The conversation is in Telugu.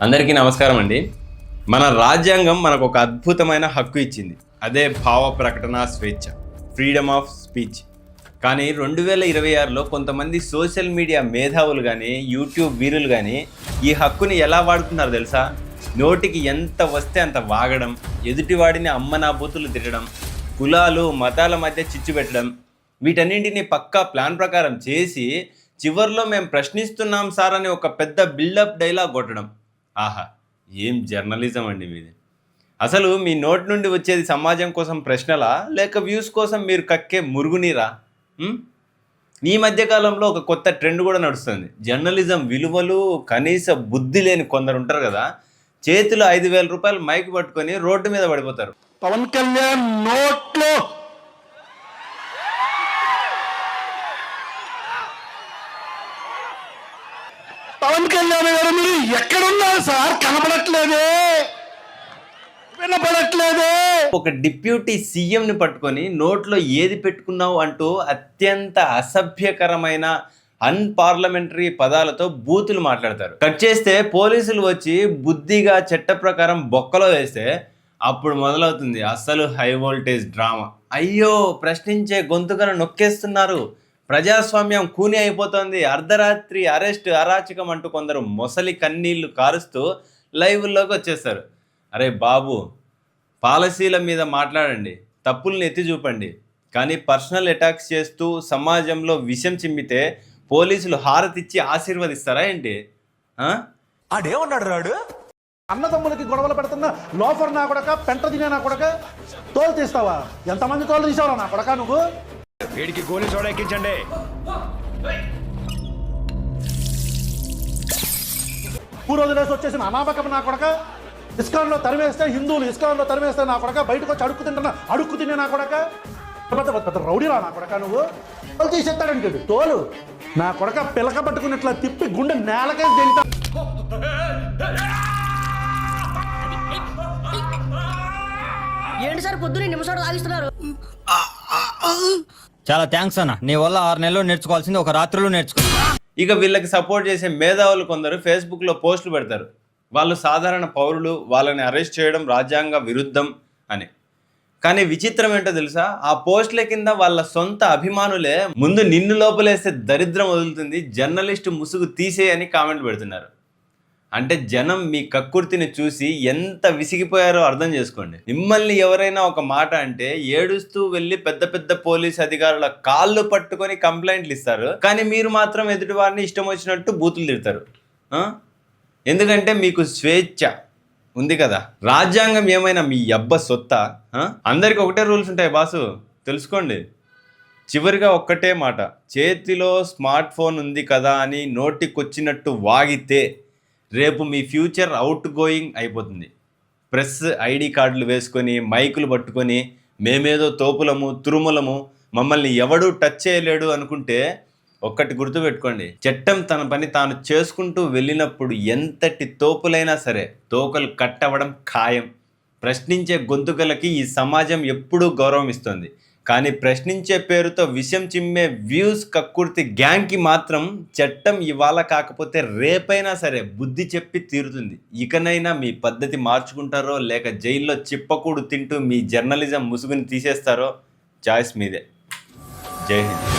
అందరికీ నమస్కారం అండి. మన రాజ్యాంగం మనకు ఒక అద్భుతమైన హక్కు ఇచ్చింది. అదే భావ ప్రకటన స్వేచ్ఛ, ఫ్రీడమ్ ఆఫ్ స్పీచ్. కానీ 2026లో కొంతమంది సోషల్ మీడియా మేధావులు కానీ యూట్యూబ్ వీరులు కానీ ఈ హక్కుని ఎలా వాడుతున్నారు తెలుసా? నోటికి ఎంత వస్తే అంత వాగడం, ఎదుటివాడిని అమ్మనాబూతులు తిట్టడం, కులాలు మతాల మధ్య చిచ్చు పెట్టడం, వీటన్నింటినీ పక్కా ప్లాన్ ప్రకారం చేసి చివర్లో మేము ప్రశ్నిస్తున్నాం సార్ అని ఒక పెద్ద బిల్డప్ డైలాగ్ కొట్టడం. ఆహా, ఏం జర్నలిజం అండి మీది. అసలు మీ నోటి నుండి వచ్చేది సమాజం కోసం ప్రశ్నలా, లేక వ్యూస్ కోసం మీరు కక్కే మురుగునీరా? ఈ మధ్యకాలంలో ఒక కొత్త ట్రెండ్ కూడా నడుస్తుంది. జర్నలిజం విలువలు కనీస బుద్ధి లేని కొందరు ఉంటారు కదా, చేతిలో 5,000 రూపాయలు మైక్ పట్టుకొని రోడ్డు మీద పడిపోతారు. పవన్ కళ్యాణ్ నోట్లో పవన్ కళ్యాణ్ గారు మీరు ఎక్కడున్నారు సార్? కనపడట్లేదే, వినపడట్లేదే. ఒక డిప్యూటీ సీఎంని పట్టుకొని నోట్లో ఏది పెట్టుకున్నావు అంటూ అత్యంత అసభ్యకరమైన అన్పార్లమెంటరీ పదాలతో బూతులు మాట్లాడతారు. కట్ చేస్తే పోలీసులు వచ్చి బుద్ధిగా చట్ట ప్రకారం బొక్కలో వేస్తే అప్పుడు మొదలవుతుంది అసలు హై వోల్టేజ్ డ్రామా. అయ్యో, ప్రశ్నించే గొంతుకను నొక్కేస్తున్నారు, ప్రజాస్వామ్యం కూని అయిపోతుంది, అర్ధరాత్రి అరెస్ట్ అరాచకం అంటూ కొందరు మొసలి కన్నీళ్లు కారుస్తూ లైవ్లోకి వచ్చేస్తారు. అరే బాబు, పాలసీల మీద మాట్లాడండి, తప్పుల్ని ఎత్తి చూపండి, కానీ పర్సనల్ అటాక్స్ చేస్తూ సమాజంలో విషం చిమ్మితే పోలీసులు హారతిచ్చి ఆశీర్వదిస్తారా ఏంటి? ఆడేమన్నాడు రాడు? అన్నదమ్ములకి గొడవలు పెడుతున్న లోఫర్ నా కొడక, పెంట తినే నా కొడక, తోలు తీస్తావా? ఎంతమంది తోలు తీసావా నా కొడక నువ్వు? వీడికి గోలీ సోడా ఎక్కించండి. పూర్వదిలేసి వచ్చేసిన అనామకం నా కొడక, ఇస్కాన్లో తరివేస్తే హిందువులు ఇస్కాన్లో తరివేస్తే నా కొడక, బయటకు వచ్చి అడుక్కు తినే నా కొడక, పెద్ద పెద్ద రౌడీరా నా కొడక నువ్వు. తోలు తీసేస్తాడంటాడు. తోలు నా కొడక పిలక పట్టుకున్నట్లా తిప్పి గుండె నేలకేసి తింటా. ఏంటి సార్ పొద్దున్నే నిమిషాలు ఆగిస్తున్నారు? చాలా థ్యాంక్స్ అన్న, నీ వల్ల 6 నెలలు నేర్చుకోవాల్సింది ఒక రాత్రిలో నేర్చుకో. ఇక వీళ్ళకి సపోర్ట్ చేసే మేధావులు కొందరు ఫేస్బుక్లో పోస్టులు పెడతారు, వాళ్ళు సాధారణ పౌరులు, వాళ్ళని అరెస్ట్ చేయడం రాజ్యాంగ విరుద్ధం అని. కానీ విచిత్రం ఏంటో తెలుసా? ఆ పోస్టుల కింద వాళ్ళ సొంత అభిమానులే ముందు నిన్ను లోపలేస్తే దరిద్రం వదులుతుంది, జర్నలిస్టు ముసుగు తీసేయని కామెంట్ పెడుతున్నారు. అంటే జనం మీ కక్కుర్తిని చూసి ఎంత విసిగిపోయారో అర్థం చేసుకోండి. మిమ్మల్ని ఎవరైనా ఒక మాట అంటే ఏడుస్తూ వెళ్ళి పెద్ద పెద్ద పోలీస్ అధికారుల కాళ్ళు పట్టుకొని కంప్లైంట్లు ఇస్తారు, కానీ మీరు మాత్రం ఎదుటి వారిని ఇష్టం వచ్చినట్టు బూతులు తిడతారు. ఎందుకంటే మీకు స్వేచ్ఛ ఉంది కదా. రాజ్యాంగం ఏమైనా మీ అబ్బ సొత్తా? అందరికి ఒకటే రూల్స్ ఉంటాయి బాసు, తెలుసుకోండి. చివరిగా ఒక్కటే మాట, చేతిలో స్మార్ట్ ఫోన్ ఉంది కదా అని నోటికొచ్చినట్టు వాగితే రేపు మీ ఫ్యూచర్ అవుట్ గోయింగ్ అయిపోతుంది. ప్రెస్ ఐడి కార్డులు వేసుకొని మైకులు పట్టుకొని మేమేదో తోపులము తురుములము, మమ్మల్ని ఎవడూ టచ్ చేయలేడు అనుకుంటే ఒక్కటి గుర్తుపెట్టుకోండి, చట్టం తన పని తాను చేసుకుంటూ వెళ్ళినప్పుడు ఎంతటి తోపులైనా సరే తోకలు కట్టవడం ఖాయం. ప్రశ్నించే గొంతుకలకి ఈ సమాజం ఎప్పుడూ గౌరవం ఇస్తుంది, కానీ ప్రశ్నించే పేరుతో విషం చిమ్మే వ్యూస్ కక్కుర్తి గ్యాంగ్కి మాత్రం చట్టం ఇవాళ కాకపోతే రేపైనా సరే బుద్ధి చెప్పి తీరుతుంది. ఇకనైనా మీ పద్ధతి మార్చుకుంటారో లేక జైల్లో చిప్పకూడు తింటూ మీ జర్నలిజం ముసుగుని తీసేస్తారో చాయిస్ మీదే. జై హింద్.